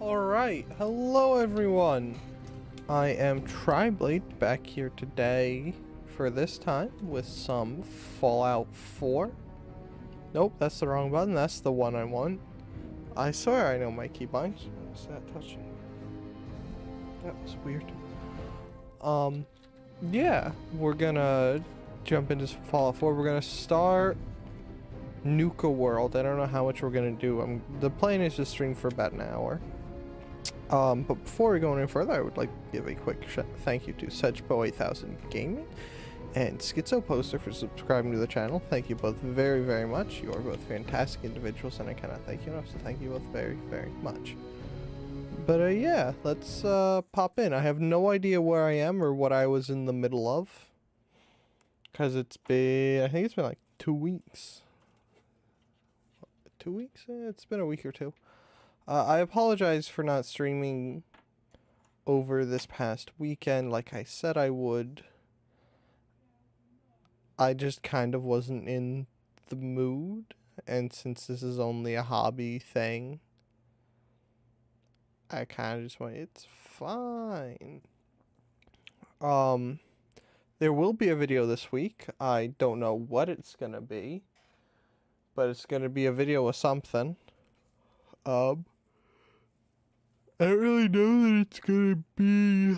Alright, hello everyone! I am Triblade back here today for this time with some Fallout 4. Nope, that's the wrong button, that's the one I want. I swear I know my keybinds. What is that touching? That was weird. Yeah, we're gonna jump into some Fallout 4. We're gonna start Nuka World. I don't know how much we're gonna do. The plan is to stream for about an hour. But before we go any further, I would like to give a quick thank you to Sedgebo8000 Gaming and Schizo Poster for subscribing to the channel. Thank you both very, very much. You are both fantastic individuals, and I cannot thank you enough, so thank you both very, very much. But yeah, let's pop in. I have no idea where I am or what I was in the middle of, because it's been, I think it's been like 2 weeks. 2 weeks? It's been a week or two. I apologize for not streaming over this past weekend like I said I would. I just kind of wasn't in the mood, and since this is only a hobby thing, I kind of just went, it's fine. There will be a video this week. I don't know what it's gonna be, but it's gonna be a video of something. I don't really know that it's gonna be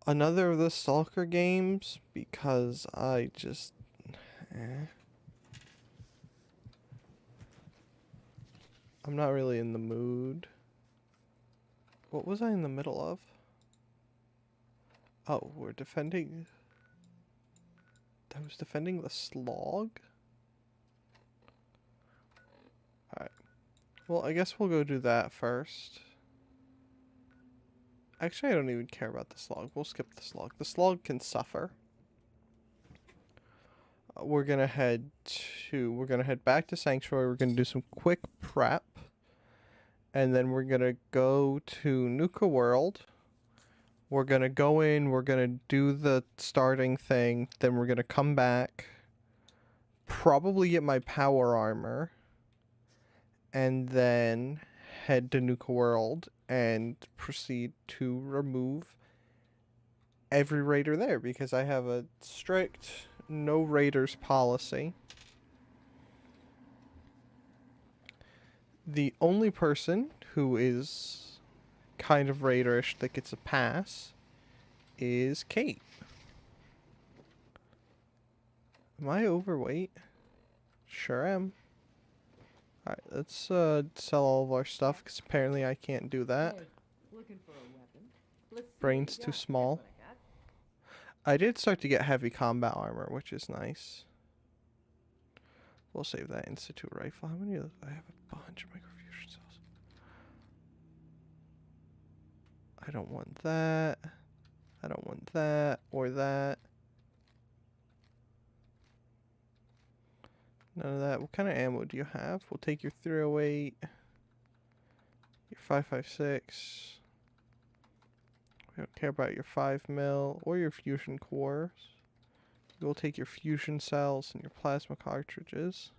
another of the Stalker games, because I just I'm not really in the mood. What was I in the middle of? Oh, we're defending. I was defending the slog? Alright. Well, I guess we'll go do that first. Actually, I don't even care about the slog. We'll skip the slog. The slog can suffer. We're gonna head back to Sanctuary. We're gonna do some quick prep. And then we're gonna go to Nuka World. We're gonna go in, we're gonna do the starting thing, then we're gonna come back. Probably get my power armor. And then head to Nuka World and proceed to remove every raider there, because I have a strict no raiders policy. The only person who is kind of raiderish that gets a pass is Kate. Am I overweight? Sure am. Alright, let's sell all of our stuff, because apparently I can't do that. Brain's too small. I did start to get heavy combat armor, which is nice. We'll save that Institute rifle. How many of those? I have a bunch of microfusion cells. I don't want that. I don't want that or that. None of that. What kind of ammo do you have? We'll take your 308, your 5.56. We don't care about your 5mm or your fusion cores. We'll take your fusion cells and your plasma cartridges.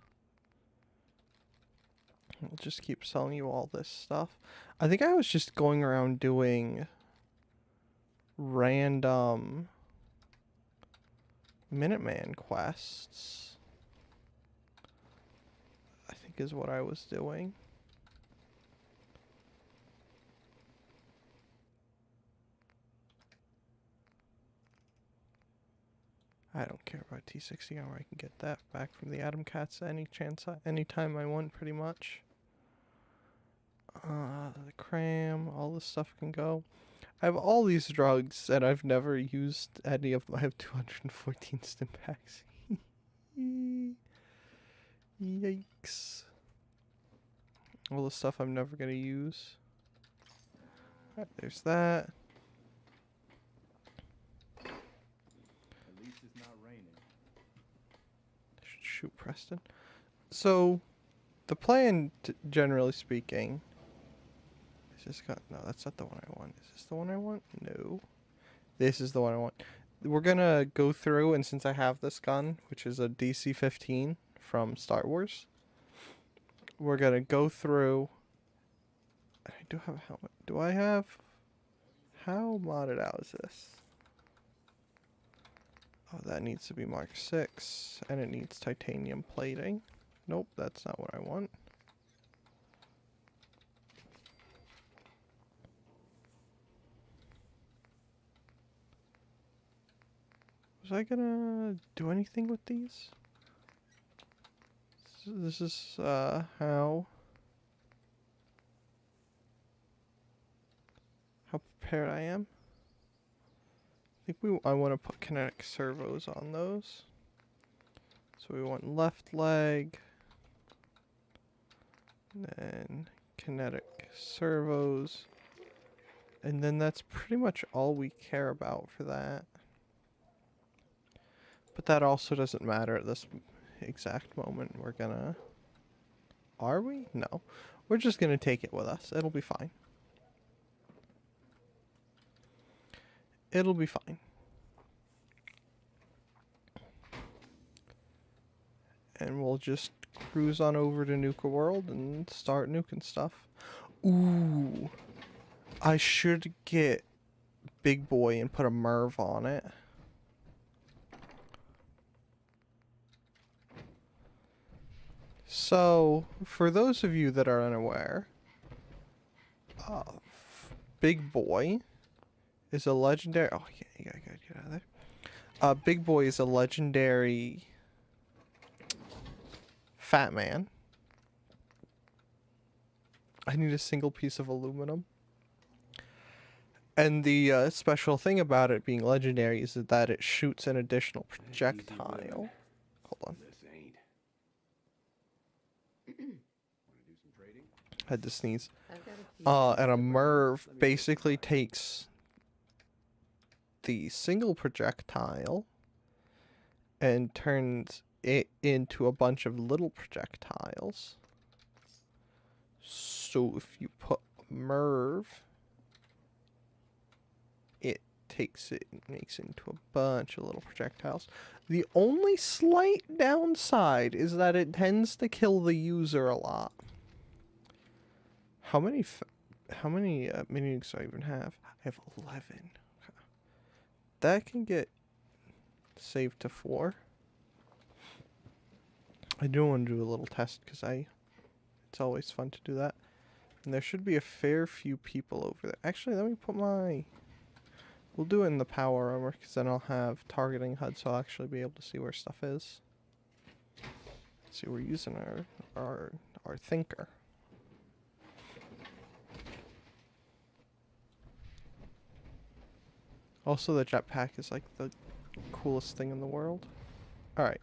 We'll just keep selling you all this stuff. I think I was just going around doing random Minuteman quests, I think is what I was doing. I don't care about T60 armor. I can get that back from the Atom Cats anytime I want, pretty much. The cram, all this stuff can go. I have all these drugs, and I've never used any of them. I have 214 stim packs. Yikes. All the stuff I'm never gonna use. Alright, there's that. Shoot Preston. So, the plan, generally speaking, is this got, no, that's not the one I want. Is this the one I want? No. This is the one I want. We're gonna go through, and since I have this gun, which is a DC-15 from Star Wars, we're gonna go through. I do have a helmet. Do I have? How modded out is this? Oh, that needs to be Mark 6, and it needs titanium plating. Nope, that's not what I want. Was I gonna do anything with these? This is how prepared I am. I think I want to put kinetic servos on those. So we want left leg, then kinetic servos, and then that's pretty much all we care about for that. But that also doesn't matter at this exact moment. We're gonna... Are we? No. We're just gonna take it with us. It'll be fine. It'll be fine. And we'll just cruise on over to Nuka World and start nuking stuff. Ooh. I should get Big Boy and put a Merv on it. So, for those of you that are unaware, Big Boy is a legendary... Oh, yeah, you gotta get out of there. Big Boy is a legendary fat man. I need a single piece of aluminum. And the special thing about it being legendary is that it shoots an additional projectile. Hold on. Had to sneeze. And a Merv basically takes the single projectile and turns it into a bunch of little projectiles. So if you put Merv, it takes it and makes it into a bunch of little projectiles. The only slight downside is that it tends to kill the user a lot. How many mini nukes do I even have? I have 11. Okay. That can get saved to 4. I do want to do a little test because it's always fun to do that. And there should be a fair few people over there. Actually, let me put my... We'll do it in the power armor because then I'll have targeting HUD, so I'll actually be able to see where stuff is. See, we're using our thinker. Also, the jetpack is like the coolest thing in the world. Alright.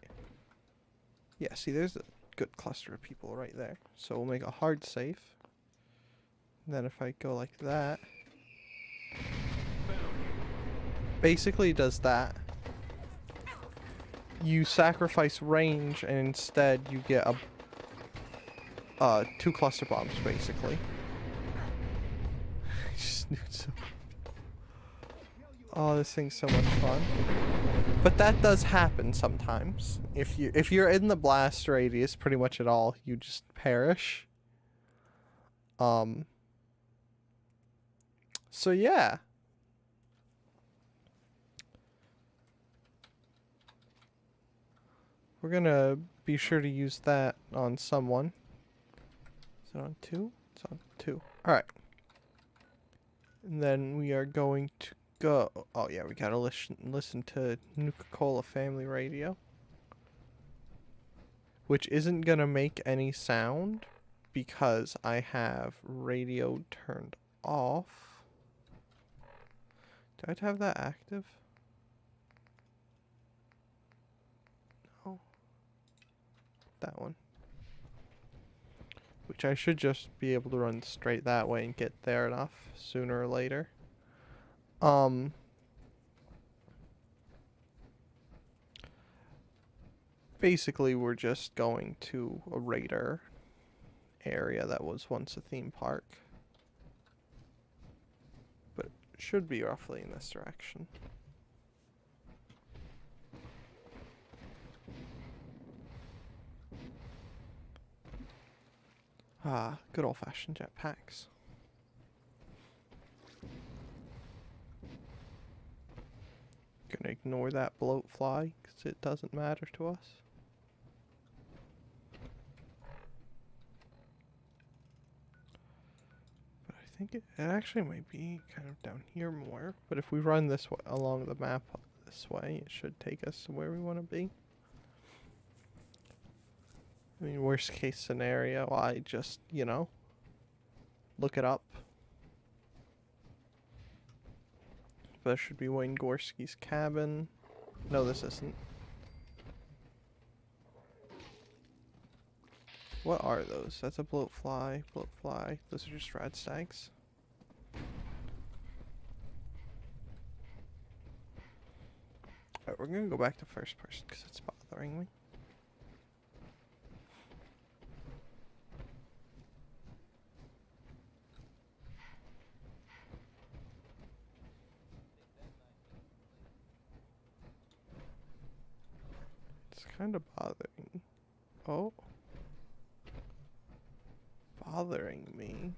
Yeah, see, there's a good cluster of people right there. So we'll make a hard safe. And then if I go like that... Basically it does that. You sacrifice range and instead you get a 2 cluster bombs, basically. Oh, this thing's so much fun. But that does happen sometimes. If you're in the blast radius pretty much at all, you just perish. So yeah. We're gonna be sure to use that on someone. Is it on 2? It's on 2. Alright. And then we are going to go. Oh yeah, we gotta listen to Nuka-Cola Family Radio, which isn't gonna make any sound because I have radio turned off. Do I have that active? No. That one. Which I should just be able to run straight that way and get there enough sooner or later. Basically, we're just going to a raider area that was once a theme park. But it should be roughly in this direction. Ah, good old-fashioned jetpacks. Gonna ignore that bloat fly because it doesn't matter to us. But I think it actually might be kind of down here more. But if we run this way along the map this way, it should take us to where we want to be. I mean, worst case scenario, I just, you know, look it up. That should be Wayne Gorski's cabin. No, this isn't. What are those? That's a bloat fly. Bloat fly. Those are just rad stags. Alright, we're gonna go back to first person because it's bothering me. It's kind of bothering. Oh. Bothering me.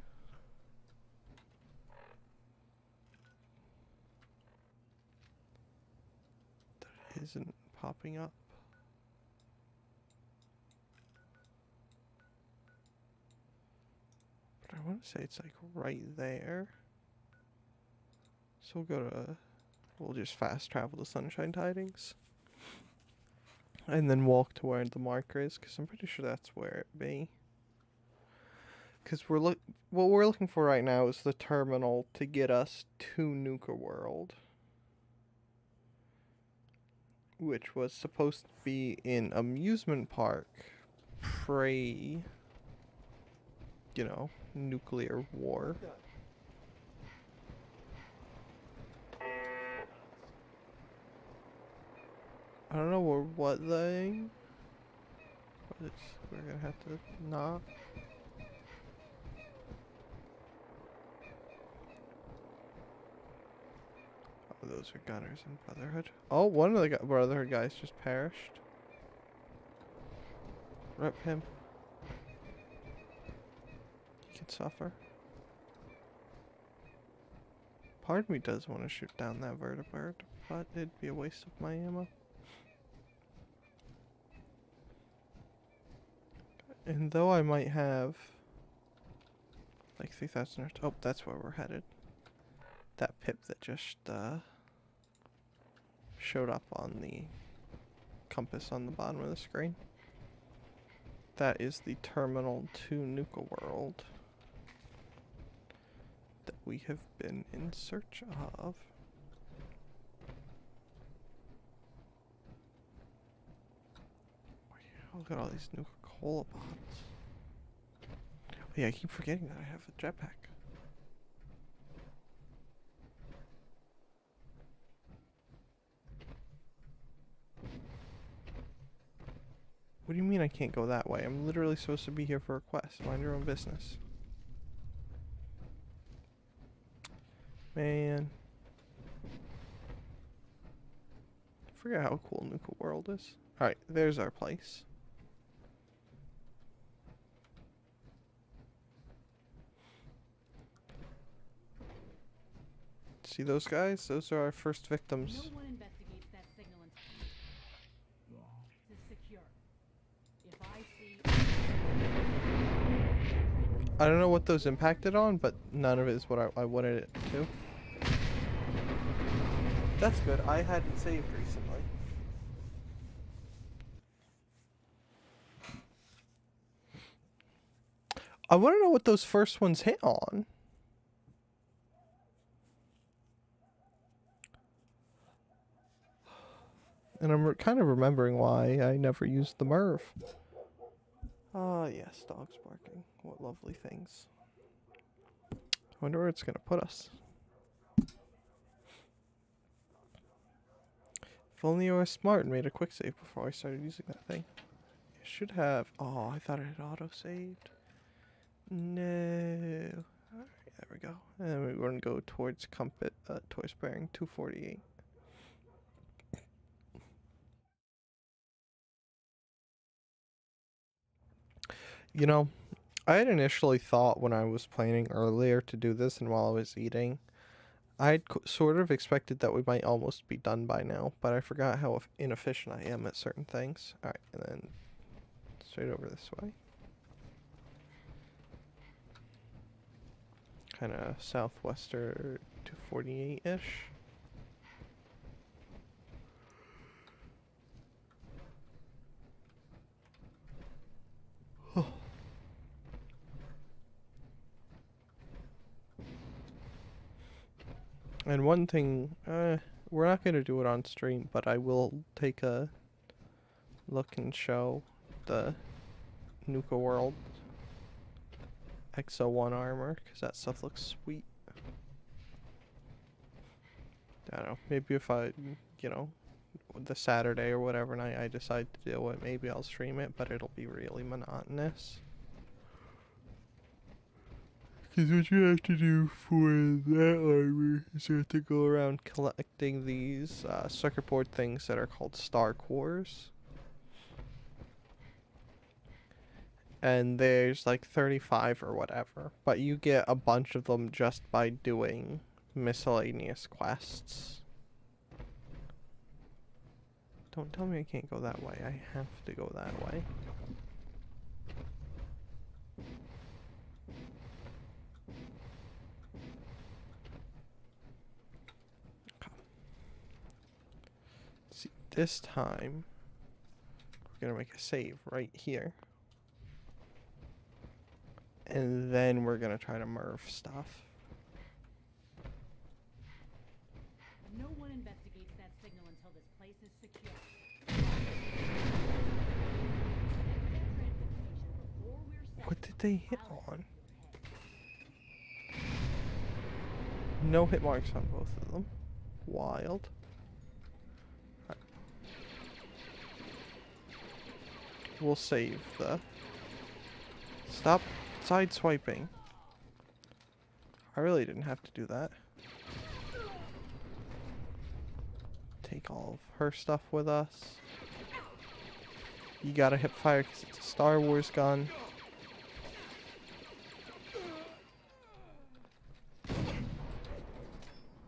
That it isn't popping up. But I want to say it's like right there. So we'll just fast travel to Sunshine Tidings. And then walk to where the marker is, because I'm pretty sure that's where it be. Because what we're looking for right now is the terminal to get us to Nuka World. Which was supposed to be in amusement park pre, you know, nuclear war. I don't know what thing, but we're gonna have to knock. Oh, those are Gunners in Brotherhood. Oh, one of the Brotherhood guys just perished. Rip him. He can suffer. Part of me does want to shoot down that vertibird, but it'd be a waste of my ammo. And though I might have like 3,000 or oh, that's where we're headed. That pip that just showed up on the compass on the bottom of the screen. That is the terminal to Nuka World that we have been in search of. Look at all these Nuka-Cola bottles. Oh yeah, I keep forgetting that I have a jetpack. What do you mean I can't go that way? I'm literally supposed to be here for a quest. Mind your own business. Man. I forget how cool Nuka World is. Alright, there's our place. See those guys? Those are our first victims. No one investigates that signal to secure. If I see I don't know what those impacted on, but none of it is what I wanted it to. That's good. I hadn't saved recently. I want to know what those first ones hit on. And I'm kind of remembering why I never used the MIRV. Ah, yes, dogs barking. What lovely things. I wonder where it's going to put us. If only I was smart and made a quick save before I started using that thing. It should have... Oh, I thought it had auto-saved. No. Alright, there we go. And we're going to go towards towards bearing 248. You know, I had initially thought when I was planning earlier to do this and while I was eating, I'd sort of expected that we might almost be done by now, but I forgot how inefficient I am at certain things. Alright, and then straight over this way. Kind of southwester to 48-ish. And one thing, we're not going to do it on stream, but I will take a look and show the Nuka World XO1 armor, because that stuff looks sweet. I don't know, maybe if I, you know, the Saturday or whatever night I decide to do it, maybe I'll stream it, but it'll be really monotonous. Because what you have to do for that armor is you have to go around collecting these circuit board things that are called star cores. And there's like 35 or whatever, but you get a bunch of them just by doing miscellaneous quests. Don't tell me I can't go that way. I have to go that way. See, this time we're gonna make a save right here. And then we're gonna try to merv stuff. No one investigates that signal until this place is secure. What did they hit on? No hit marks on both of them. Wild. Right. We'll save the... Stop sideswiping. I really didn't have to do that. Take all of her stuff with us. You gotta hip fire because it's a Star Wars gun.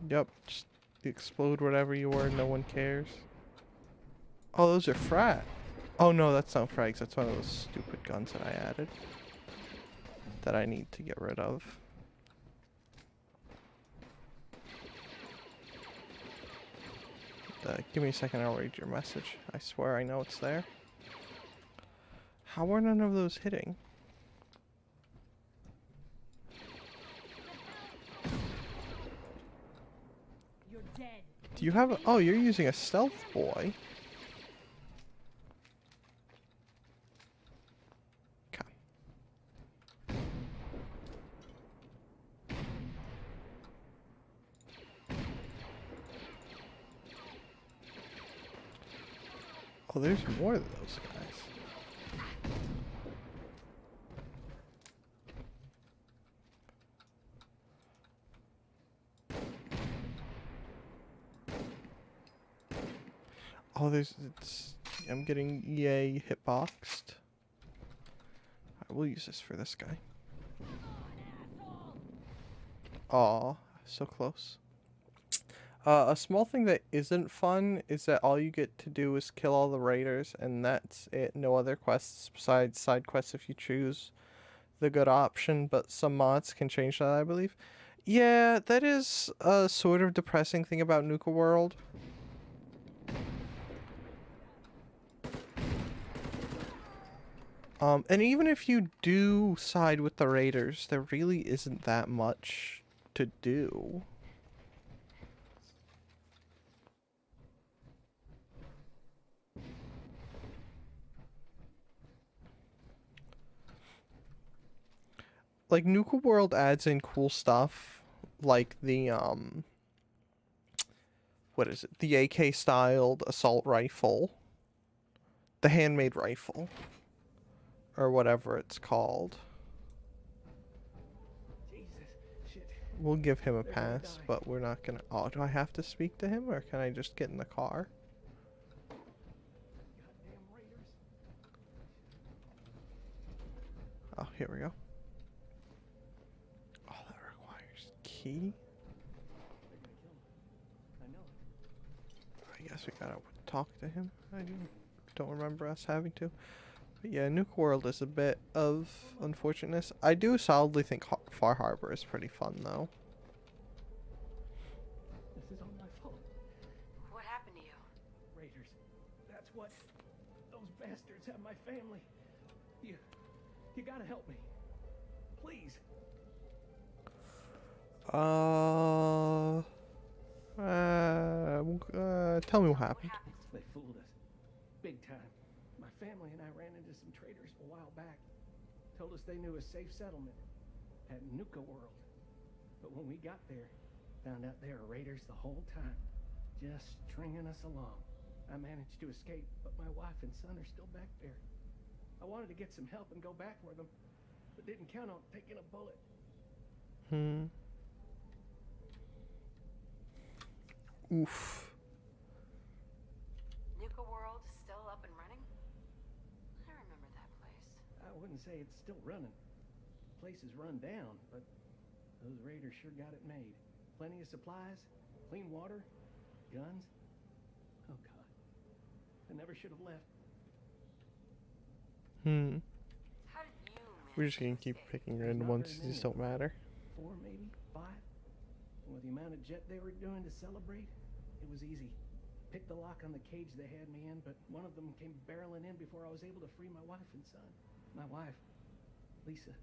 Yep, just explode whatever you were, no one cares. Oh, those are frat. Oh no, that's not frags, that's one of those stupid guns that I added. That I need to get rid of. Give me a second, I'll read your message. I swear I know it's there. How are none of those hitting? You're dead. Do you have a... Oh, you're using a stealth boy. Oh, there's more of those guys. Oh, I'm getting EA hitboxed. I will use this for this guy. Aw, so close. A small thing that isn't fun is that all you get to do is kill all the raiders, and that's it. No other quests besides side quests if you choose the good option, but some mods can change that, I believe. Yeah, that is a sort of depressing thing about Nuka World. And even if you do side with the raiders, there really isn't that much to do. Like, Nuka World adds in cool stuff, like the, what is it? The AK-styled assault rifle. The handmade rifle. Or whatever it's called. Jesus, shit. We'll give him a pass, but we're not gonna... Oh, do I have to speak to him, or can I just get in the car? Goddamn raiders. Oh, here we go. key? They're gonna kill me. I know it. I guess we gotta talk to him. I don't remember us having to. But yeah, Nuka World is a bit of unfortunateness. I do solidly think Far Harbor is pretty fun, though. This is all my fault. What happened to you? Raiders. That's what. Those bastards have my family. You gotta help me. Please. Tell me what happened. They fooled us. Big time. My family and I ran into some traders a while back. Told us they knew a safe settlement at Nuka World. But when we got there, found out they were raiders the whole time. Just stringing us along. I managed to escape, but my wife and son are still back there. I wanted to get some help and go back for them, but didn't count on taking a bullet. Oof. Nuka World is still up and running? I remember that place. I wouldn't say it's still running. The place is run down, but those raiders sure got it made. Plenty of supplies, clean water, guns. Oh God, I never should have left. How did you manage We're just gonna to keep escape? picking random ones. These just don't matter. 4, maybe 5. And with the amount of jet they were doing to celebrate, it was easy. Picked the lock on the cage they had me in, but one of them came barreling in before I was able to free my wife and son. My wife, Lisa,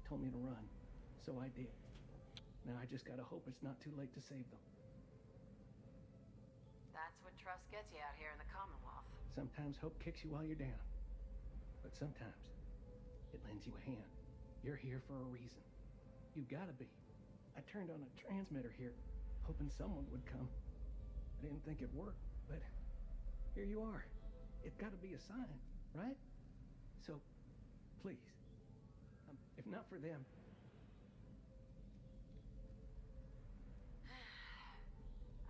told me to run, so I did. Now I just gotta hope it's not too late to save them. That's what trust gets you out here in the Commonwealth. Sometimes hope kicks you while you're down, but sometimes it lends you a hand. You're here for a reason. You gotta be. I turned on a transmitter here, hoping someone would come. I didn't think it'd work, but here you are. It's gotta be a sign, right? So, please, if not for them.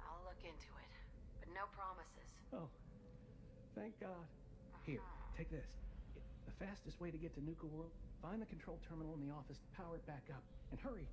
I'll look into it, but no promises. Oh, thank God. Here, take this. The fastest way to get to Nuka World, find the control terminal in the office, power it back up, and hurry.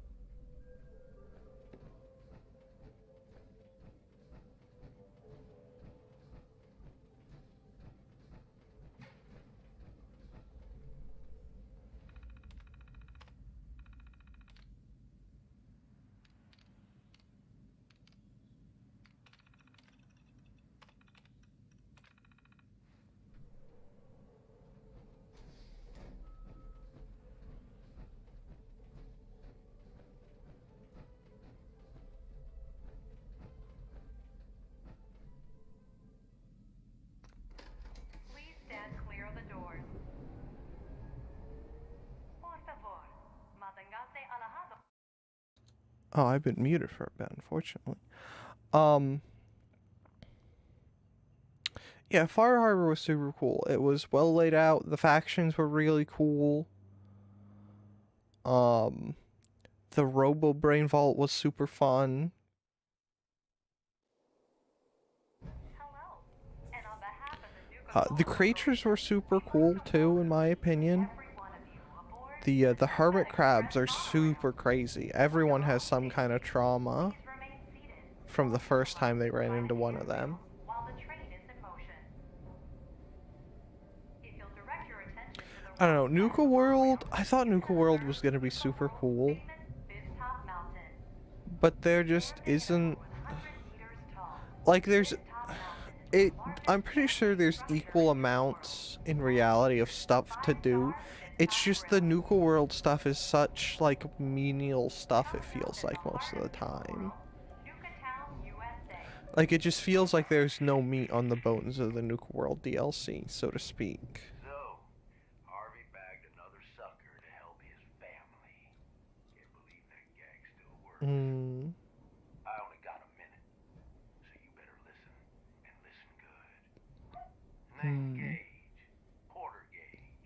Please stand clear of the doors. Por favor, manténgase alejado. Oh, I've been muted for a bit, unfortunately. Yeah, Far Harbor was super cool. It was well laid out. The factions were really cool. The Robo Brain Vault was super fun. Hello. And on behalf of the Nuka The creatures were super cool too, in my opinion. every one of you aboard, The hermit crabs are super crazy. Everyone has some kind of trauma remain seated from the first time they ran into one of them. while the train is in motion. If you'll direct your attention to the I don't know, Nuka World, I thought Nuka World was gonna be super cool, famous Top Mountain, but there just isn't, 100 meters tall. like there's, Top Mountain I'm pretty sure there's equal amounts in reality of stuff to do. It's just the Nuka World stuff is such, like, menial stuff, it feels like, most of the time. Nuka Town, USA. Like, it just feels like there's no meat on the bones of the Nuka World DLC, so to speak. So, Harvey bagged another sucker to help his family. Can't believe that gag still works. I only got a minute, so you better listen, and listen good. Name's Gage, Porter Gage.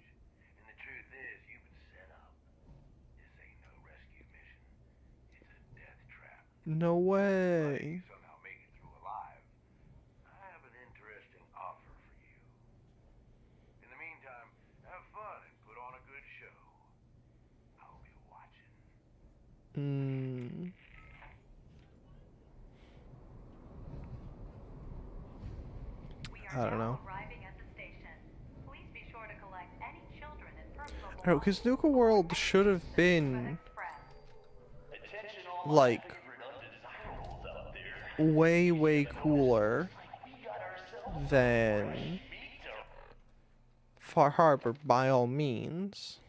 And the truth is, you've been set up. This ain't no rescue mission. It's a death trap. No way. Somehow make it through alive. I have an interesting offer for you. In the meantime, have fun and put on a good show. I'll be watching. I don't know. Arriving at the station. Please be sure to collect any children and personal I don't know, because Nuka World should have been like way cooler than Far Harbor by all means.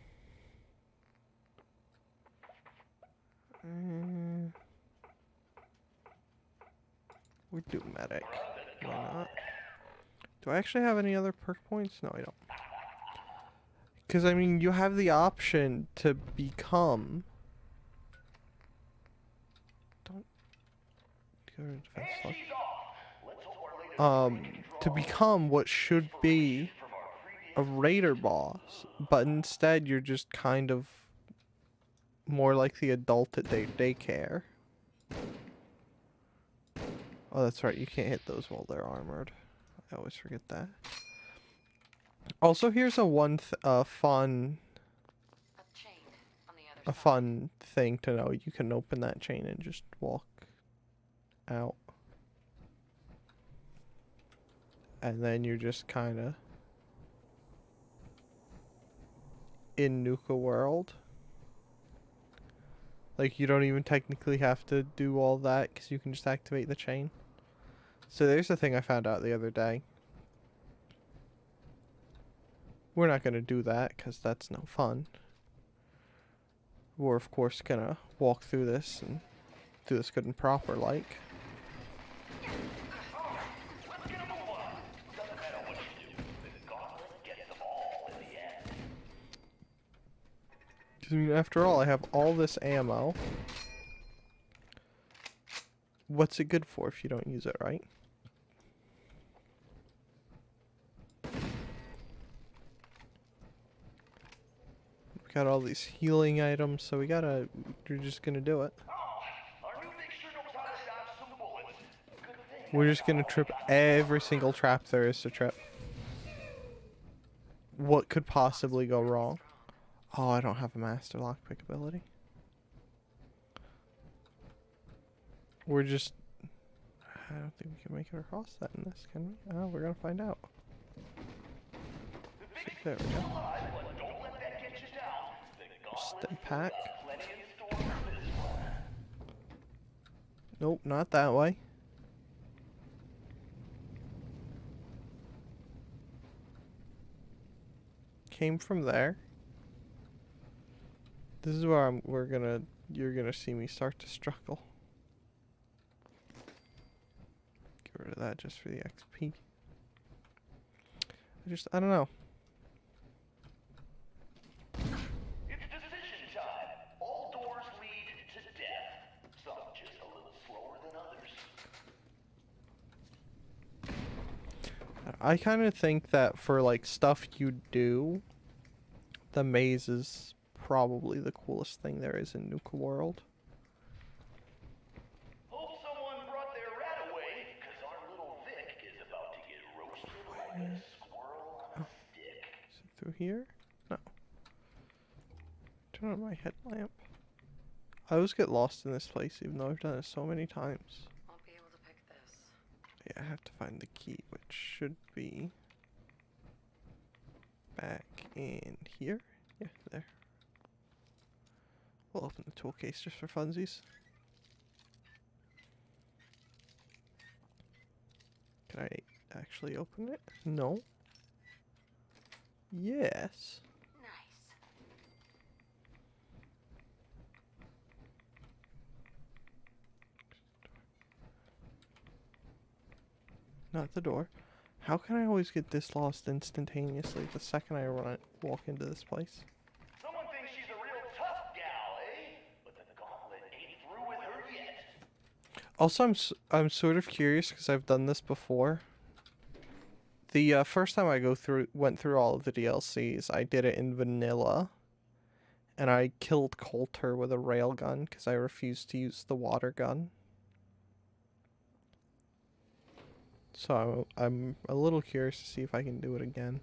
We do medic. Why not? Do I actually have any other perk points? No, I don't. Because, I mean, you have the option to become... Don't... Go to defense lock. To become what should be a raider boss, but instead you're just kind of more like the adult at daycare. Oh, that's right, you can't hit those while they're armored. I always forget that. Also, here's a fun thing to know. You can open that chain and just walk out. And then you're just kind of in Nuka World. Like, you don't even technically have to do all that because you can just activate the chain. So there's the thing I found out the other day. We're not going to do that because that's no fun. We're, of course, going to walk through this and do this good and proper like. I mean, after all, I have all this ammo. What's it good for if you don't use it, right? We got all these healing items, so we're just gonna do it. We're just gonna trip every single trap there is to trip. What could possibly go wrong? Oh, I don't have a master lockpick ability. We're just... I don't think we can make it across that in this, can we? Oh, we're gonna find out. There we go. Stim pack. Nope, not that way. Came from there. This is where you're gonna see me start to struggle. Get rid of that just for the XP. I don't know. It's decision time. All doors lead to death. Some just a little slower than others. I kind of think that for like stuff you do, the maze is probably the coolest thing there is in Nuka World. Hope someone brought their rat away, because our little Vic is about to get roasted like a squirrel on a stick. Is it through here? No. Turn on my headlamp. I always get lost in this place, even though I've done it so many times. Won't be able to pick this. Yeah, I have to find the key, which should be back in here. Yeah, there. We'll open the tool case just for funsies. Can I actually open it? No. Yes. Nice. Not the door. How can I always get this lost instantaneously the second I walk into this place? Someone thinks she's a real tough gal, eh? But the gauntlet ain't through with her yet. Also, I'm sort of curious because I've done this before. The first time I went through all of the DLCs, I did it in vanilla, and I killed Coulter with a railgun because I refused to use the water gun. So I'm a little curious to see if I can do it again.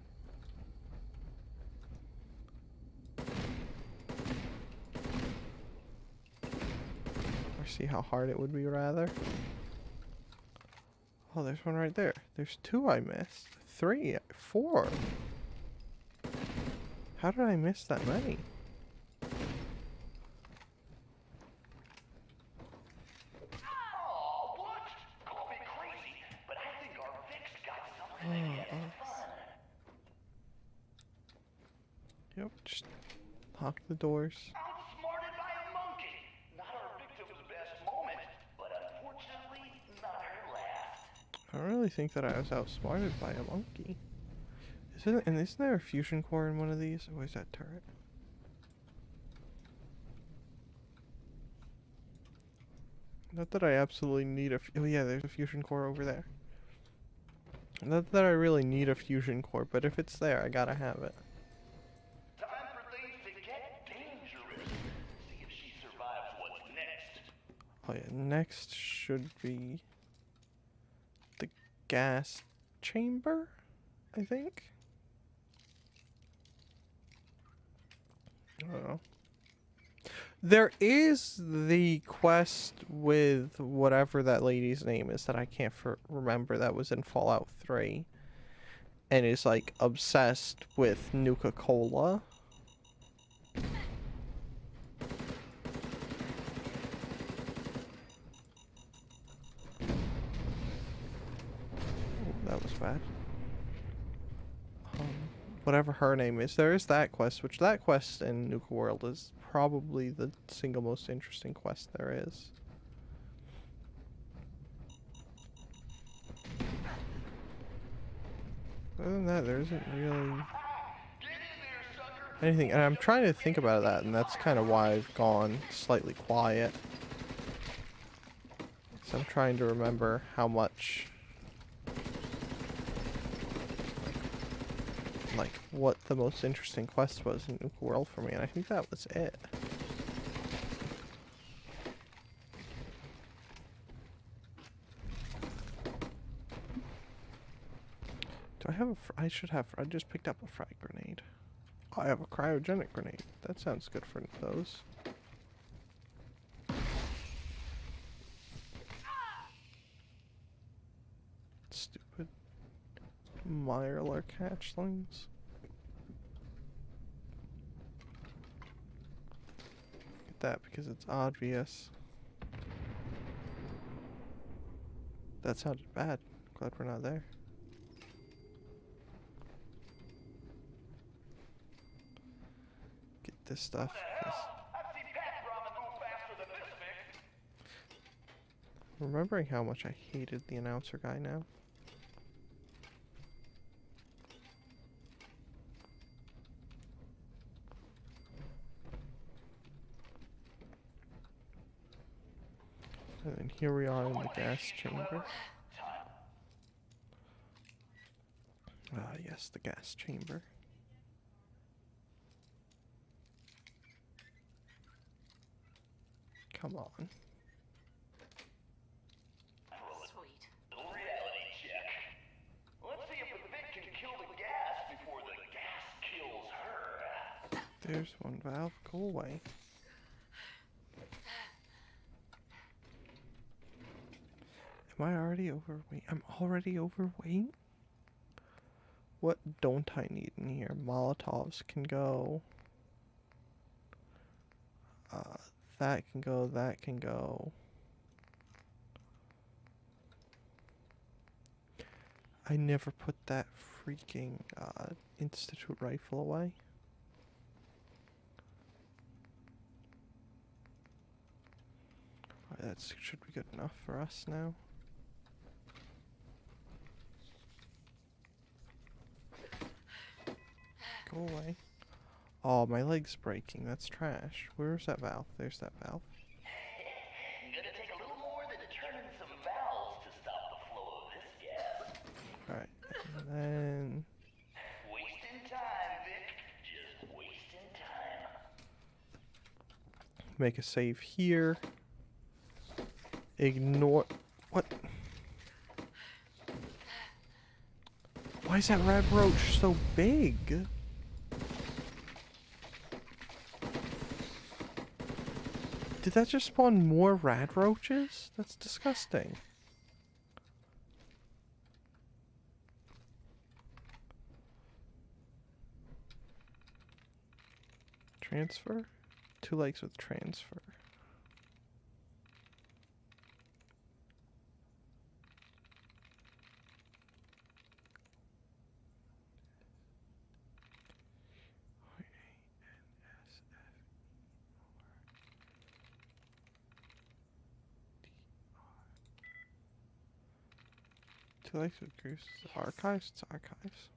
Or see how hard it would be, rather. Oh, there's one right there. There's 2 I missed. 3, 4. How did I miss that many? Oh, what? Call me crazy, but I think our Vic's got something yet fun. Yep, just lock the doors. Outsmarted by a monkey. Not our victim's best moment, but unfortunately, not her last. I don't really think that I was outsmarted by a monkey. Isn't there a fusion core in one of these? Or is that turret? Not that I absolutely need oh yeah, there's a fusion core over there. Not that I really need a fusion core, but if it's there, I gotta have it. Time for things to get dangerous. See if she survives what's next. Oh yeah, next should be the gas chamber, I think. I don't know. There is the quest with whatever that lady's name is that I can't remember, that was in Fallout 3. And is like obsessed with Nuka-Cola. That was bad. Whatever her name is, there is that quest, which that quest in Nuka World is probably the single most interesting quest there is. Other than that, there isn't really anything, and I'm trying to think about that, and that's kind of why I've gone slightly quiet. So I'm trying to remember how much, like, what the most interesting quest was in Nuka World for me, and I think that was it. Do I have a I should have, I just picked up a frag grenade. I have a cryogenic grenade. That sounds good for those. Stupid Mirelurk hatchlings. Get that because it's obvious. That sounded bad. Glad we're not there. Get this stuff. Remembering how much I hated the announcer guy now. And then here we are in the gas chamber. Ah, yes, the gas chamber. Come on. Sweet. Reality check. Let's see if the Vic can kill the gas before the gas kills her. There's one valve. Go away. Am I already overweight? I'm already overweight? What don't I need in here? Molotovs can go. That can go, that can go. I never put that freaking Institute rifle away. That should be good enough for us now. Go away. Oh, my leg's breaking. That's trash. Where's that valve? There's that valve. Gonna take a little more than to turn in some valves to stop the flow of this gas. Alright. And then... Wasting time, Vic. Just wasting time. make a save here. Ignore... What? Why is that rad roach so big? Did that just spawn more rad roaches? That's disgusting. Transfer? 2 legs with transfer. Two legs with cruise. Archives? It's archives.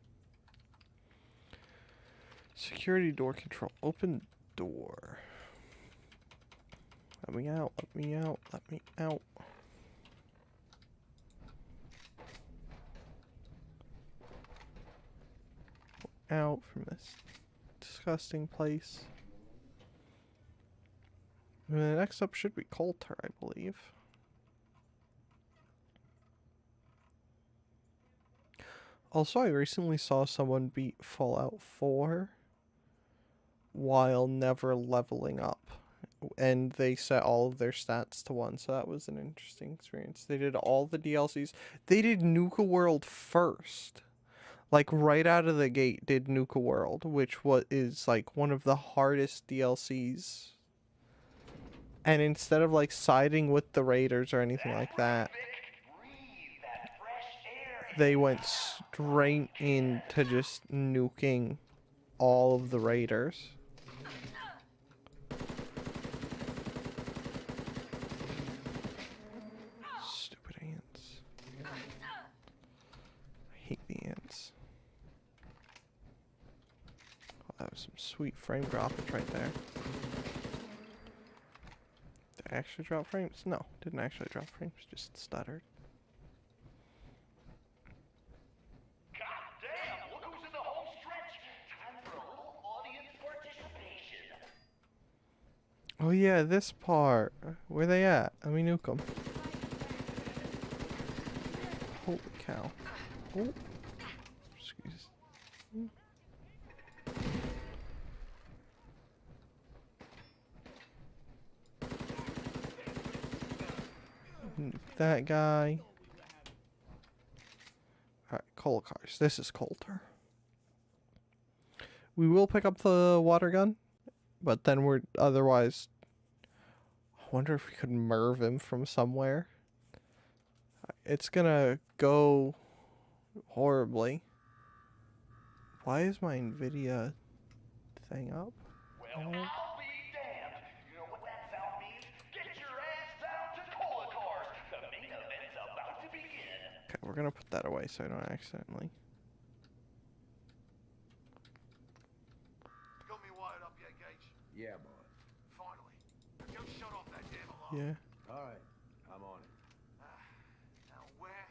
Security door control. Open door. Let me out. Let me out. Let me out. Out from this disgusting place. Next up should be Coulter, I believe. Also, I recently saw someone beat Fallout 4 while never leveling up. And they set all of their stats to 1, so that was an interesting experience. They did all the DLCs. They did Nuka World first. Like, right out of the gate, did Nuka World, which is like, one of the hardest DLCs. And instead of, like, siding with the raiders or anything like that, they went straight into just nuking all of the raiders. Stupid ants. I hate the ants. Oh, that was some sweet frame droppage right there. Did I actually drop frames? No, didn't actually drop frames, just stuttered. Oh yeah, this part. Where they at? Let me nuke them. Holy cow. Oh. Excuse. Nuke that guy. Alright, coal cars. This is Coulter. We will pick up the water gun. But then we're otherwise... I wonder if we could merv him from somewhere. It's gonna go horribly. Why is my NVIDIA thing up? Well, I'll be damned. You know what that sound means? Get your ass down to cola cars. The main event's about to begin. Okay, we're gonna put that away so I don't accidentally... Got me wired up yet, Gage? Yeah, boy. Finally. Go shut off that damn alarm. Yeah. All right, I'm on it. Now where?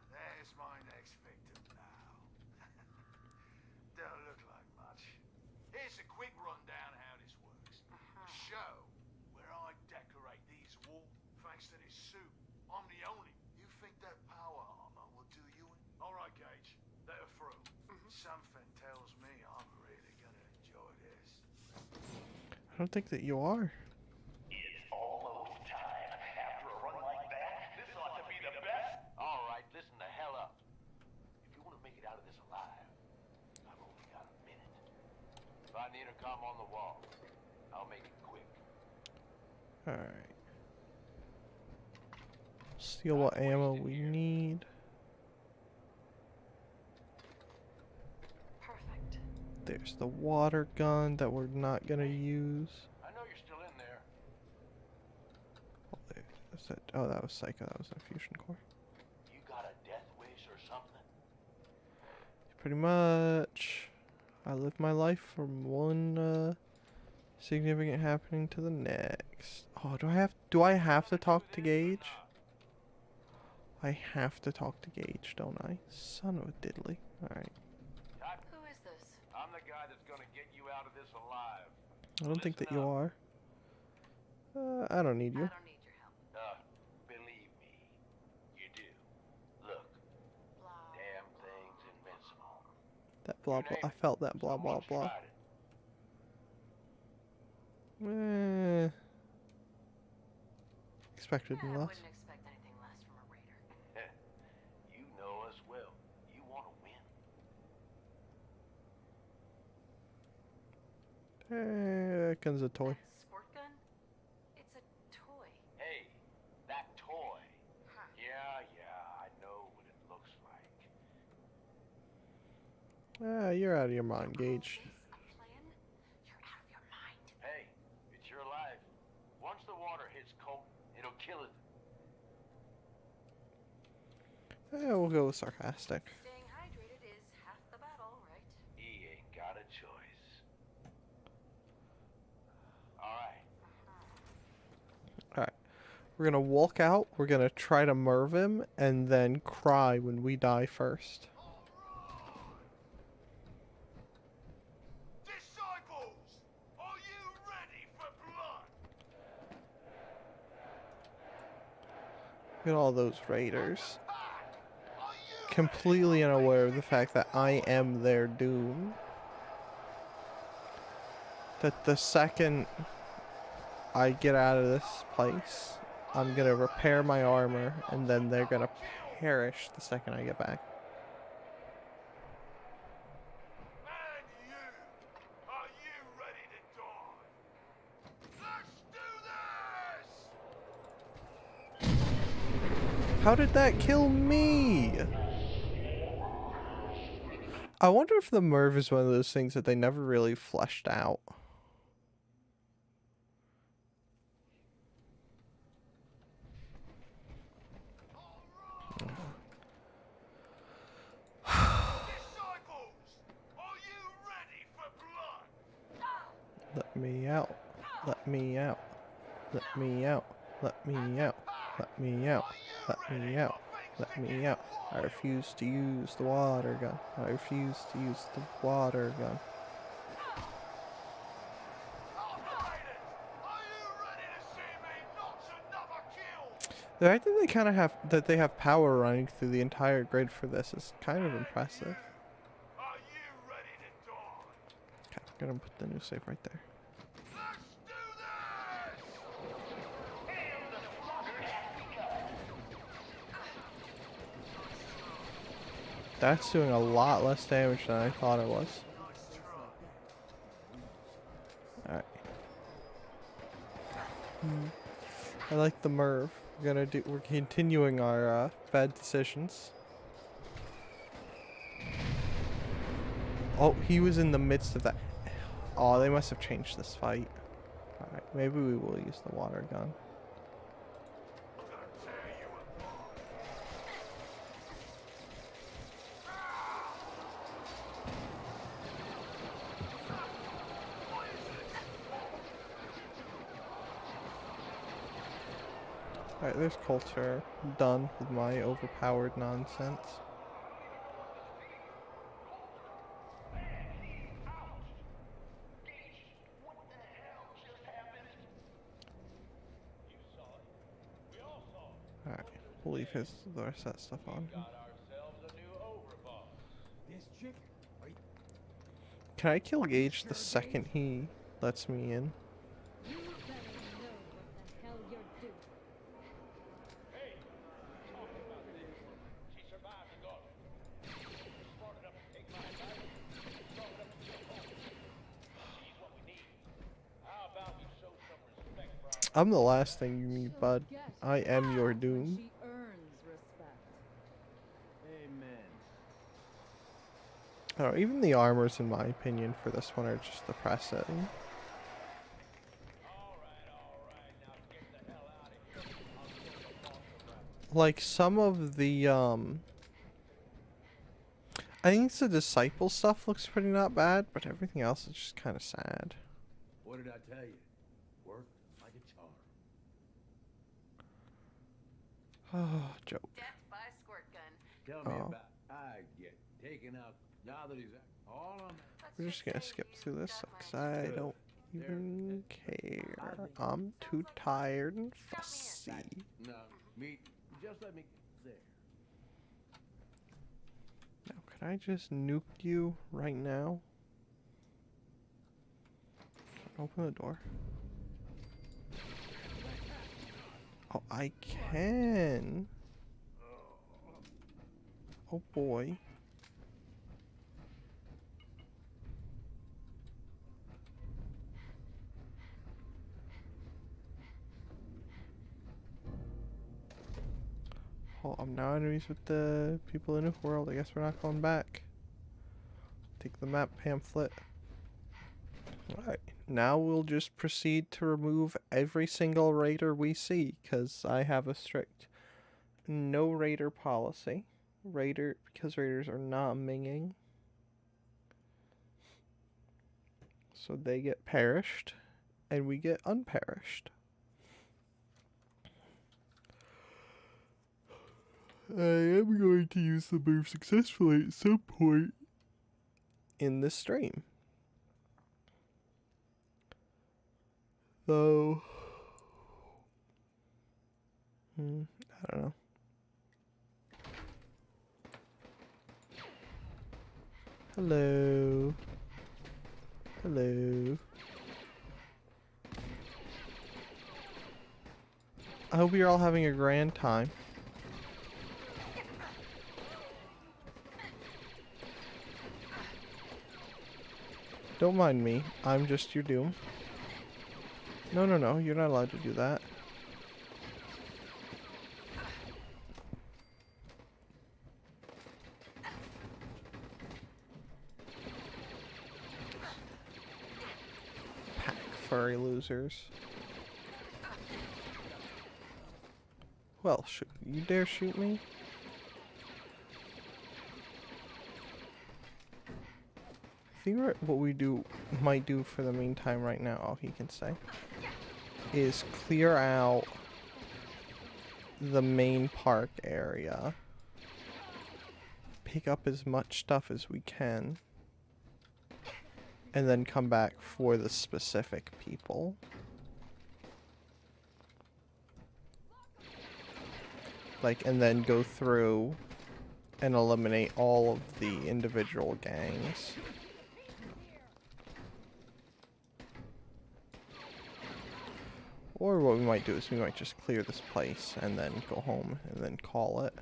There's my next victim now. Don't look like much. Here's a quick rundown of how this works. The show where I decorate these walls thanks to this suit. I'm the only. You think that power armor will do you in? All right, Gage. Let her through. Something tells me I'm really gonna enjoy this. I don't think that you are. It's almost time. After a run like that, this ought to be the best. All right, listen the hell up. If you want to make it out of this alive, I've only got a minute. If I need a comm on the wall, I'll make it quick. Alright. Steal what ammo we need. Perfect. There's the water gun that we're not gonna use. I know you're still in there. Oh, oh, that was Psycho. That was a fusion core. You got a death wish or something? Pretty much. I live my life from one significant happening to the next. Oh, do I have to talk to Gage? I have to talk to Gage, don't I? Son of a diddly. Alright. Who is this? I'm the guy that's gonna get you out of this alive. I don't think that you are. I don't need I you. don't need your help. Believe me, you do. Look, Blah. damn thing's invincible. That blah blah. I felt that blah blah blah. Expected I less. wouldn't expect anything less from a raider. You know us well. You want to win. gun's a toy. That squirt gun? It's a toy. Hey, that toy. Huh. Yeah, I know what it looks like. Ah, you're out of your mind, Gage. This a plan? You're out of your mind. Hey, it's your life. Once the water hits Colt, it'll kill it. We'll go with sarcastic. Staying hydrated is half the battle, right? He ain't got a choice. Alright. Alright. We're gonna walk out, we're gonna try to murv him, and then cry when we die first. Disciples, are you ready for blood? Look at all those raiders. Completely unaware of the fact that I am their doom. That the second I get out of this place, I'm gonna repair my armor, and then they're gonna perish the second I get back. And you, are you ready to die? Let's do this! How did that kill me? I wonder if the Merv is one of those things that they never really fleshed out. Disciples, are you ready for blood? Let me out. Let me out. Let me out. Let me out. Let me out. Let me out. Let me out. I refuse to use the water gun. I refuse to use the water gun. The fact that they kind of have power running through the entire grid for this is kind of impressive. Are you ready to die? Okay, I'm gonna put the new save right there. Let's do this! That's doing a lot less damage than I thought it was. Alright. I like the Merv. We're continuing our bad decisions. Oh, he was in the midst of that. Oh, they must have changed this fight. Alright, maybe we will use the water gun. Alright, there's culture. Done with my overpowered nonsense. Alright, we'll leave the rest of that stuff on. Can I kill Gage the second he lets me in? You better know what the hell you're doing. She survived and got smart enough to take my advice. Strong enough to kill Colt. She's what we need. How about you show some respect for our... I'm the last thing you need, bud. I am your doom. She earns respect. Amen. Oh, even the armors, in my opinion, for this one are just depressing. Now get the hell out of here. I'll send the boss around. Like some of the I think the disciple stuff looks pretty not bad, but everything else is just kind of sad. What did I tell you? Worked like a charm. Oh, joke. Death by squirt gun. Tell me Oh. about I get taken out now that he's all on that. We're just gonna skip through this because I don't even care. I'm too tired and fussy. No, me. Just let me get there. Now, could I just nuke you right now? Open the door. Oh, I can. Oh boy. Well, I'm now enemies with the people in New World. I guess we're not going back. Take the map pamphlet. Alright, now we'll just proceed to remove every single raider we see, because I have a strict no raider policy. Because raiders are not minging. So they get perished, and we get unperished. I am going to use the move successfully at some point in this stream. Though, I don't know. Hello. Hello. I hope you're all having a grand time. Don't mind me. I'm just your doom. No, no, no. You're not allowed to do that. Pack furry losers. Well, you dare shoot me? I think what we might do for the meantime right now, all he can say, is clear out the main park area. Pick up as much stuff as we can. And then come back for the specific people. And then go through and eliminate all of the individual gangs. Or what we might do is we might just clear this place and then go home and then call it.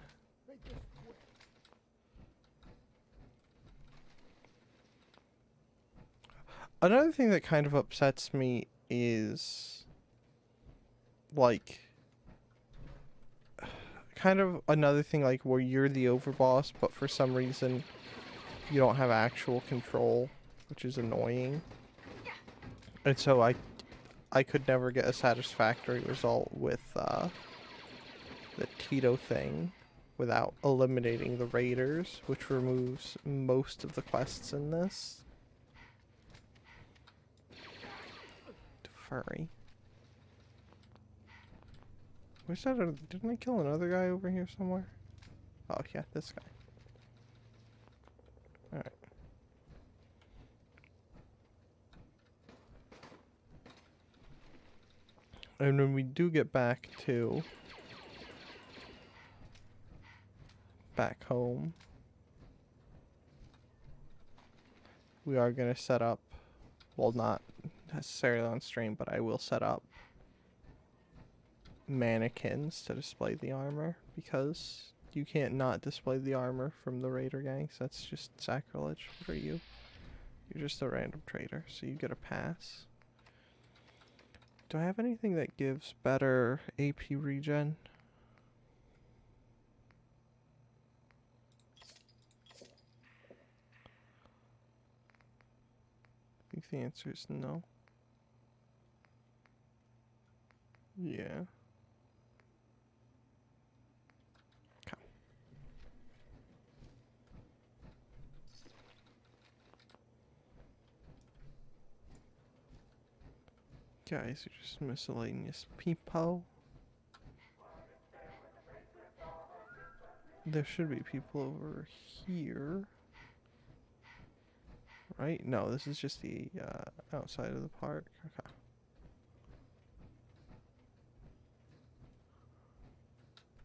Another thing that kind of upsets me is, kind of another thing where you're the overboss, but for some reason you don't have actual control, which is annoying. And so I could never get a satisfactory result with the Tito thing without eliminating the raiders, which removes most of the quests in this. Furry. Where's that? Didn't I kill another guy over here somewhere? Oh yeah, this guy. Alright. And when we do get back home, we are going to set up, well, not necessarily on stream, but I will set up mannequins to display the armor, because you can't not display the armor from the raider gangs. That's just sacrilege for you. You're just a random trader, so you get a pass. Do I have anything that gives better AP regen? I think the answer is no. Yeah. Okay. Guys are just miscellaneous people. There should be people over here. Right? No, this is just the outside of the park. Okay.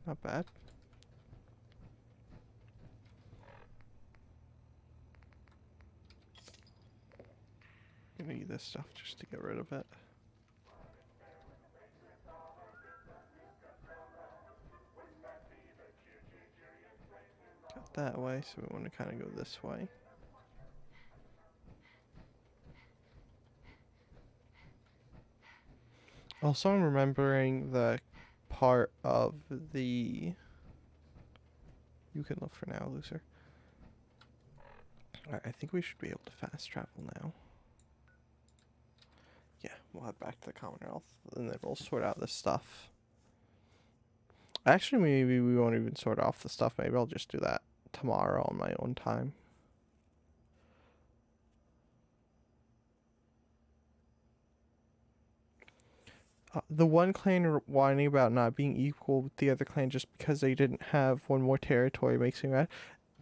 Not bad. I'm gonna eat this stuff just to get rid of it. Got that way, so we want to kind of go this way. Also, I'm remembering the part of the You can live for now, loser. Alright, I think we should be able to fast travel now. Yeah, we'll head back to the Commonwealth, and then we'll sort out this stuff. Actually, maybe we won't even sort off the stuff. Maybe I'll just do that tomorrow on my own time. The one clan whining about not being equal with the other clan just because they didn't have one more territory makes me mad.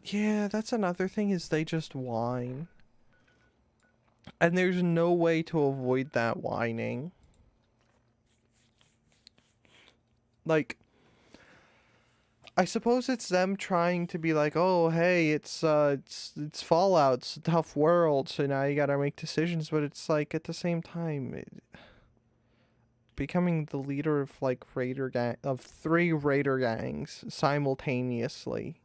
Yeah, that's another thing, is they just whine. And there's no way to avoid that whining. Like, I suppose it's them trying to be like, oh, hey, it's Fallout, it's a tough world, so now you gotta make decisions, but it's like, at the same time, becoming the leader of, like, of 3 raider gangs simultaneously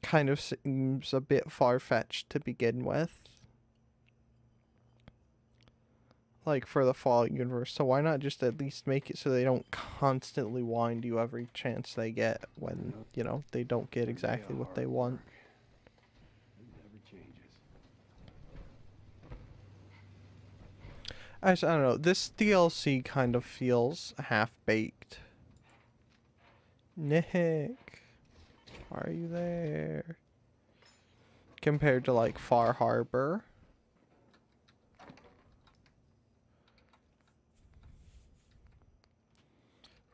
kind of seems a bit far-fetched to begin with. Like, for the Fallout universe, so why not just at least make it so they don't constantly wind you every chance they get when, you know, they don't get exactly what they want. It never changes. I don't know, this DLC kind of feels half-baked. Nick, are you there? Compared to, like, Far Harbor.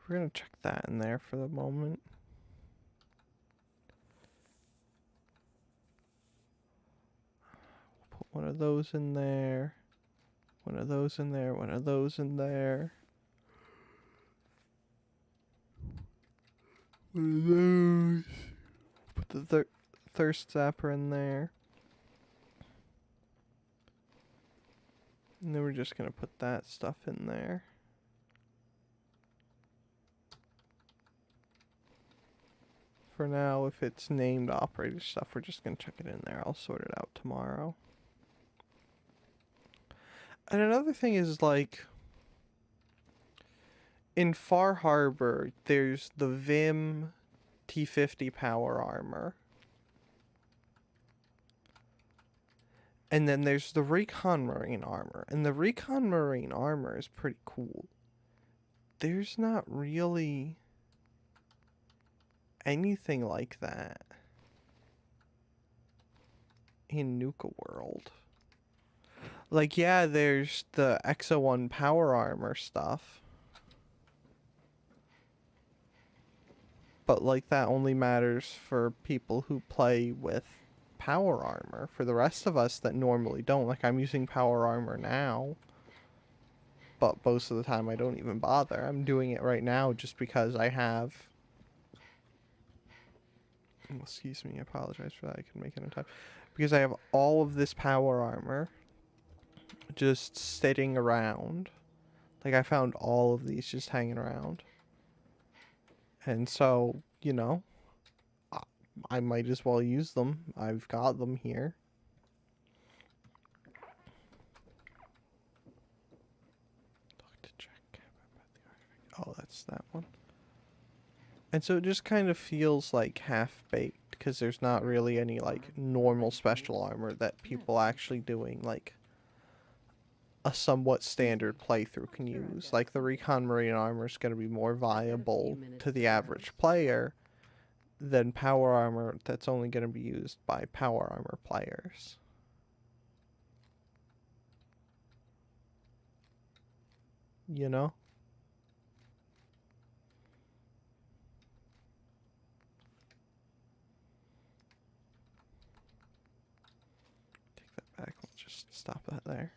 We're gonna check that in there for the moment. Put one of those in there. One of those in there. One of those in there. One of those. Put the thirst zapper in there. And then we're just gonna put that stuff in there. For now, if it's named operator stuff, we're just going to chuck it in there. I'll sort it out tomorrow. And another thing is, like, in Far Harbor, there's the Vim T50 power armor. And then there's the Recon Marine armor. And the Recon Marine armor is pretty cool. There's not really anything like that in Nuka World. Like, yeah, there's the Exo 1 power armor stuff. But, like, that only matters for people who play with power armor. For the rest of us that normally don't, like, I'm using power armor now. But most of the time I don't even bother. I'm doing it right now just because I have... Excuse me, I apologize for that. I couldn't make it in time. Because I have all of this power armor just sitting around. Like, I found all of these just hanging around. And so, you know, I might as well use them. I've got them here. Oh, that's that one. And so it just kind of feels like half-baked, because there's not really any, like, normal special armor that people actually doing, like, a somewhat standard playthrough can use. Like, the Recon Marine armor is going to be more viable to the average player than power armor that's only going to be used by power armor players. You know? Back. We'll just stop that there.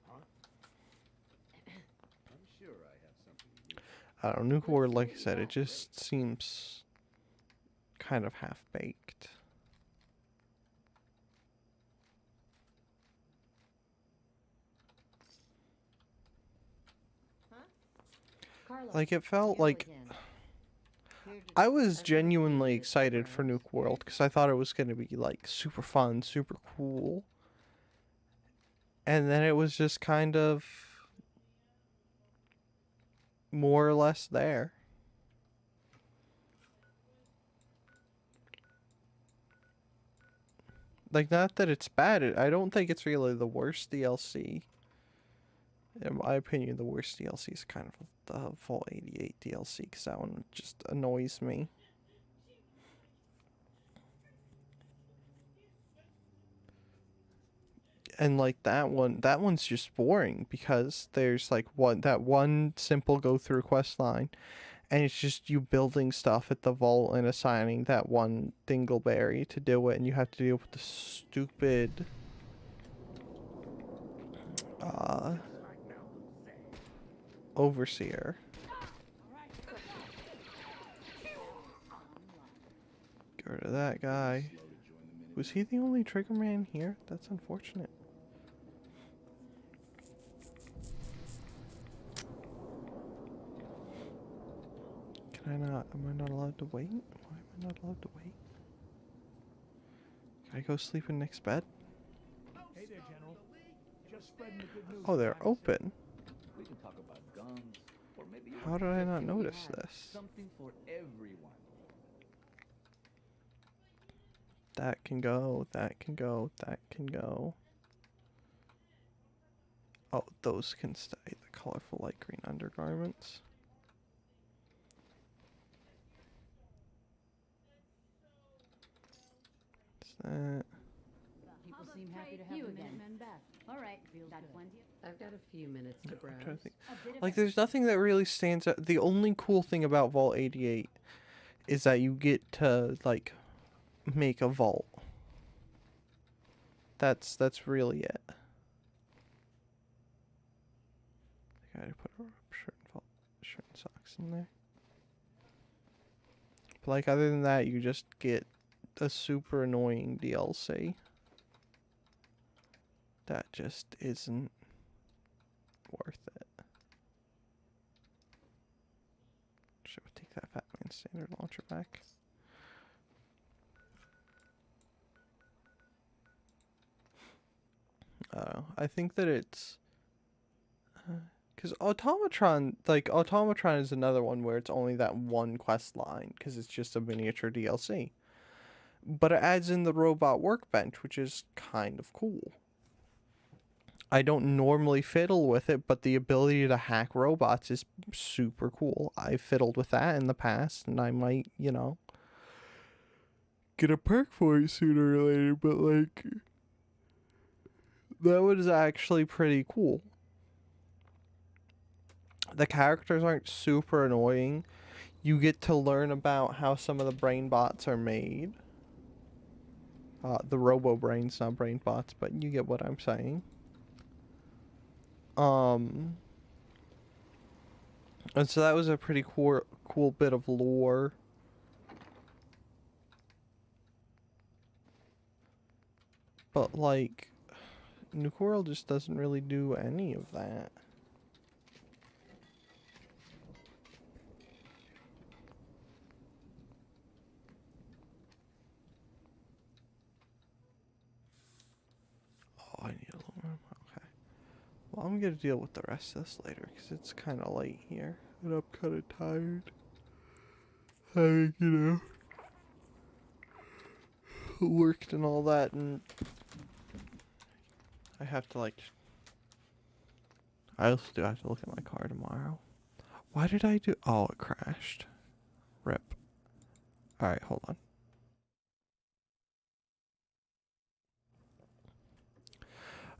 I'm sure I have something to do. I don't know, Nuka World, like I said, it just seems kind of half-baked. Like, it felt like... I was genuinely excited for Nuka World because I thought it was going to be, like, super fun, super cool. And then it was just kind of more or less there. Like, not that it's bad. I don't think it's really the worst DLC. In my opinion, the worst DLC is kind of the Fallout 88 DLC, because that one just annoys me. And like that one's just boring because there's like that one simple go through quest line, and it's just you building stuff at the vault and assigning that one dingleberry to do it, and you have to deal with the stupid overseer. Get rid of that guy. Was he the only trigger man here? That's unfortunate. Can I not? Am I not allowed to wait? Why am I not allowed to wait? Can I go sleep in Nick's bed? Hey there, General. Just spreading the good news. Oh, they're open. We can talk about guns, or maybe How did I not notice this? something for everyone. That can go, that can go, that can go. Oh, those can stay. The colorful light green undergarments. What's that? People seem happy to have the Minutemen back. All right, got plenty. I've got a few minutes to I'm browse. trying to think. A bit of Like, there's nothing that really stands out. The only cool thing about Vault 88 is that you get to, like, make a vault. That's really it. I gotta put a shirt and socks in there. But, like, other than that, you just get a super annoying DLC. That just isn't worth it. Should we take that Fat Man standard launcher back? I think that it's because Automatron is another one where it's only that one quest line because it's just a miniature DLC, but it adds in the robot workbench, which is kind of cool. I don't normally fiddle with it, but the ability to hack robots is super cool. I fiddled with that in the past, and I might, get a perk for it sooner or later, but, like, that was actually pretty cool. The characters aren't super annoying. You get to learn about how some of the brain bots are made. The robo brains, not brain bots, but you get what I'm saying. And so that was a pretty cool bit of lore. But, like, Nuke World just doesn't really do any of that. Oh, I need a little more. Okay. Well, I'm gonna deal with the rest of this later because it's kind of late here and I'm kind of tired. Having, worked and all that, and I have to, like, I also do have to look at my car tomorrow. Why did I do? Oh, it crashed. Rip. Alright, hold on.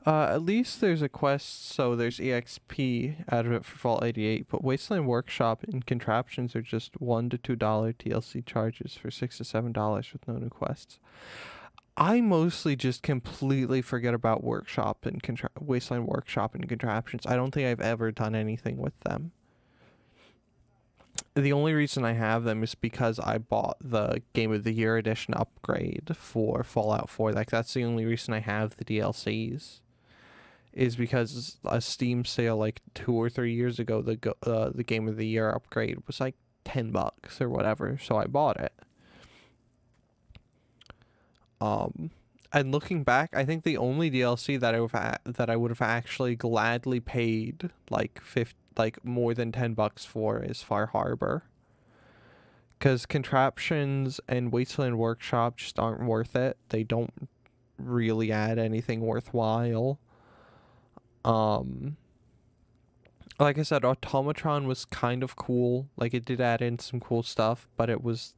At least there's a quest, so there's EXP out of it for Vault 88, but Wasteland Workshop and Contraptions are just $1 to $2 DLC charges for $6 to $7 with no new quests. I mostly just completely forget about Workshop and Wasteland Workshop and Contraptions. I don't think I've ever done anything with them. The only reason I have them is because I bought the Game of the Year edition upgrade for Fallout 4. Like, that's the only reason I have the DLCs. Is because a Steam sale like 2 or 3 years ago, the Game of the Year upgrade was like $10 or whatever, so I bought it. And looking back, I think the only DLC that I would have actually gladly paid like more than $10 for is Far Harbor. Because Contraptions and Wasteland Workshop just aren't worth it. They don't really add anything worthwhile. Like I said, Automatron was kind of cool. Like, it did add in some cool stuff, but it was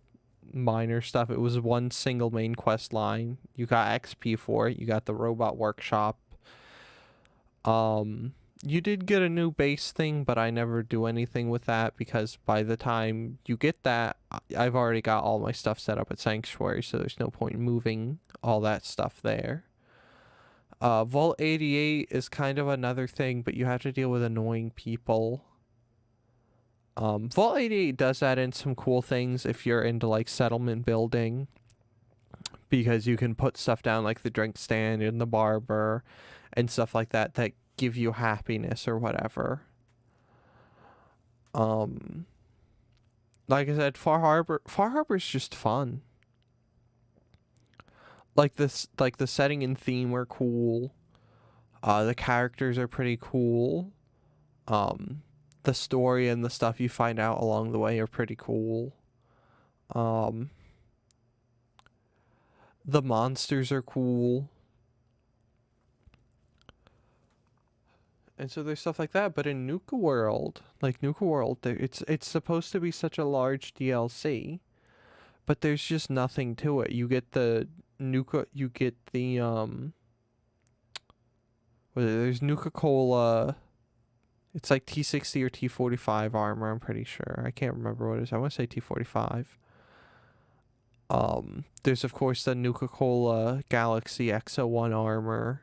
minor stuff. It was one single main quest line. You got XP for it. You got the robot workshop. You did get a new base thing, but I never do anything with that because by the time you get that, I've already got all my stuff set up at Sanctuary, so there's no point in moving all that stuff there. Vault 88 is kind of another thing, but you have to deal with annoying people. Vault 88 does add in some cool things if you're into like settlement building, because you can put stuff down like the drink stand and the barber and stuff like that that give you happiness or whatever. Like I said, Far Harbor is just fun. Like this, like the setting and theme are cool. The characters are pretty cool. The story and the stuff you find out along the way are pretty cool. The monsters are cool. And so there's stuff like that, but in Nuka World, it's supposed to be such a large DLC, but there's just nothing to it. You get the Nuka, there's Nuka-Cola. It's like T60 or T45 armor, I'm pretty sure. I can't remember what it is. I want to say T45. There's of course the Nuka-Cola Galaxy X01 armor.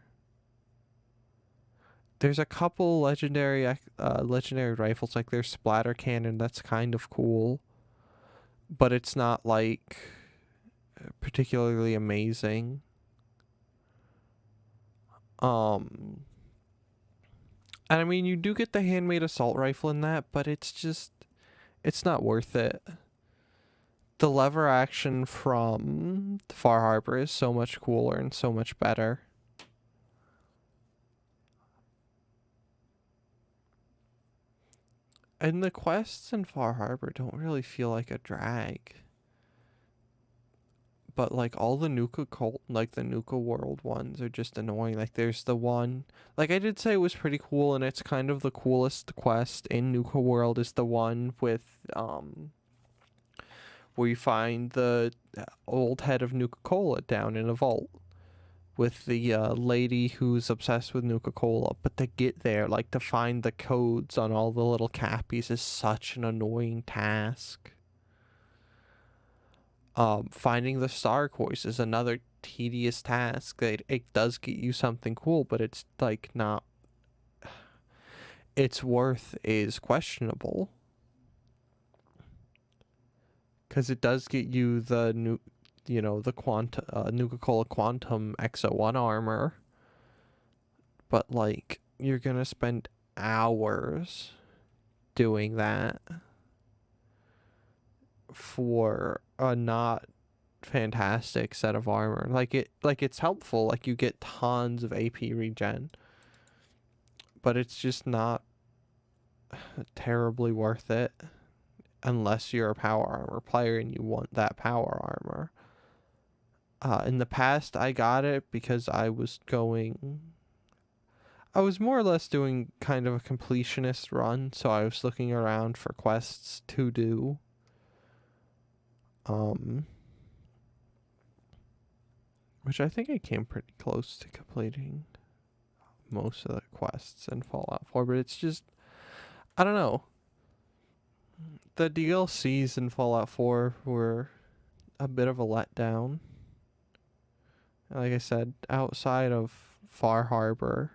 There's a couple legendary rifles, like there's splatter cannon, that's kind of cool, but it's not like particularly amazing. And I mean, you do get the handmade assault rifle in that, but it's not worth it. The lever action from Far Harbor is so much cooler and so much better. And the quests in Far Harbor don't really feel like a drag. But like all the Nuka World ones are just annoying. Like there's the one, like I did say it was pretty cool, and it's kind of the coolest quest in Nuka World is the one with where you find the old head of Nuka-Cola down in a vault with the lady who's obsessed with Nuka-Cola. But to get there, like to find the codes on all the little cappies is such an annoying task. Finding the star course is another tedious task. It does get you something cool, but it's like not, its worth is questionable. Because it does get you the Nuka-Cola Quantum X01 armor, but like you're gonna spend hours doing that for a not fantastic set of armor. It's helpful, like you get tons of AP regen, but it's just not terribly worth it unless you're a power armor player and you want that power armor. In the past, I got it because I was more or less doing kind of a completionist run, so I was looking around for quests to do. Which I think I came pretty close to completing most of the quests in Fallout 4, but it's just, I don't know. The DLCs in Fallout 4 were a bit of a letdown. Like I said, outside of Far Harbor,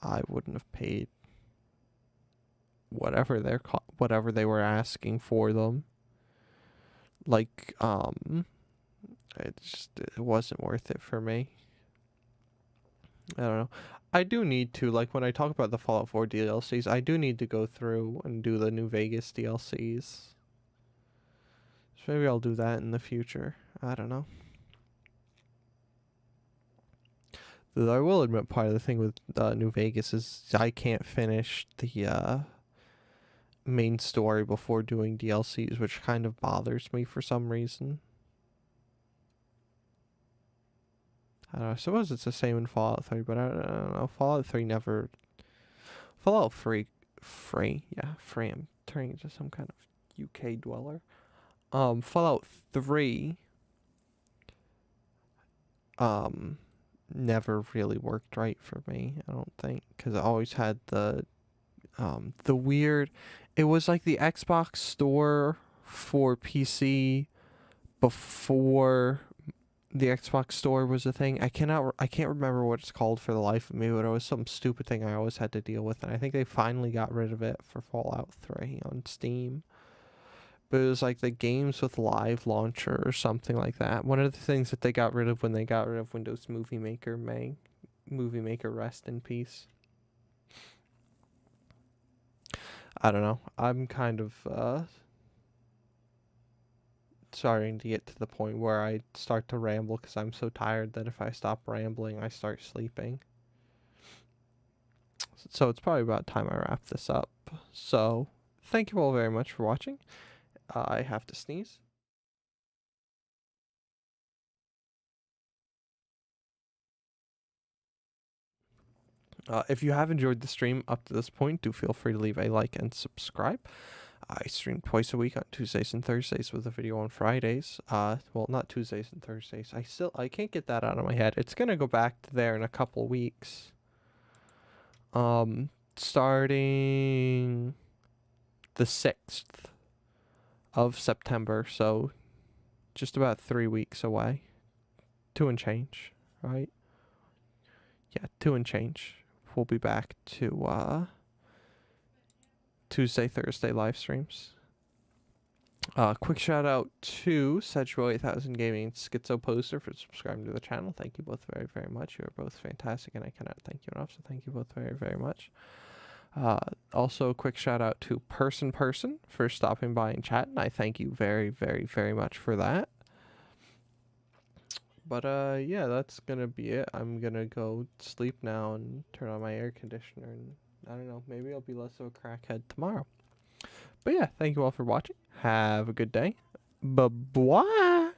I wouldn't have paid whatever they were asking for them. Like, it wasn't worth it for me. I don't know. I do need to, like, when I talk about the Fallout 4 DLCs, I do need to go through and do the New Vegas DLCs. So maybe I'll do that in the future. I don't know. Though I will admit, part of the thing with New Vegas is I can't finish the main story before doing DLCs, which kind of bothers me for some reason. I don't know, I suppose it's the same in Fallout 3, but I don't know. Fallout 3 never... Fallout 3... Yeah, free. I'm turning into some kind of UK dweller. Fallout 3... never really worked right for me, I don't think. Because I always had the weird... It was like the Xbox store for PC before the Xbox store was a thing. I can't remember what it's called for the life of me, but it was some stupid thing I always had to deal with, and I think they finally got rid of it for Fallout 3 on Steam. But it was like the games with live launcher or something like that. One of the things that they got rid of when they got rid of Windows Movie Maker, Movie Maker rest in peace. I don't know. I'm kind of starting to get to the point where I start to ramble because I'm so tired that if I stop rambling, I start sleeping. So it's probably about time I wrap this up. So thank you all very much for watching. I have to sneeze. If you have enjoyed the stream up to this point, do feel free to leave a like and subscribe. I stream twice a week on Tuesdays and Thursdays with a video on Fridays. Well, not Tuesdays and Thursdays. I can't get that out of my head. It's gonna go back to there in a couple weeks. Starting the 6th of September, so just about 3 weeks away. 2 and change, right? Yeah, 2 and change. We'll be back to Tuesday, Thursday live streams. Quick shout out to Sedgewell 8000 Gaming and Schizo Poster for subscribing to the channel. Thank you both very, very much. You are both fantastic, and I cannot thank you enough, so thank you both very, very much. Also, a quick shout out to Person for stopping by and chatting. I thank you very, very, very much for that. But yeah, that's gonna be it. I'm gonna go sleep now and turn on my air conditioner, and I don't know, maybe I'll be less of a crackhead tomorrow. But yeah, thank you all for watching. Have a good day. Bye-bye.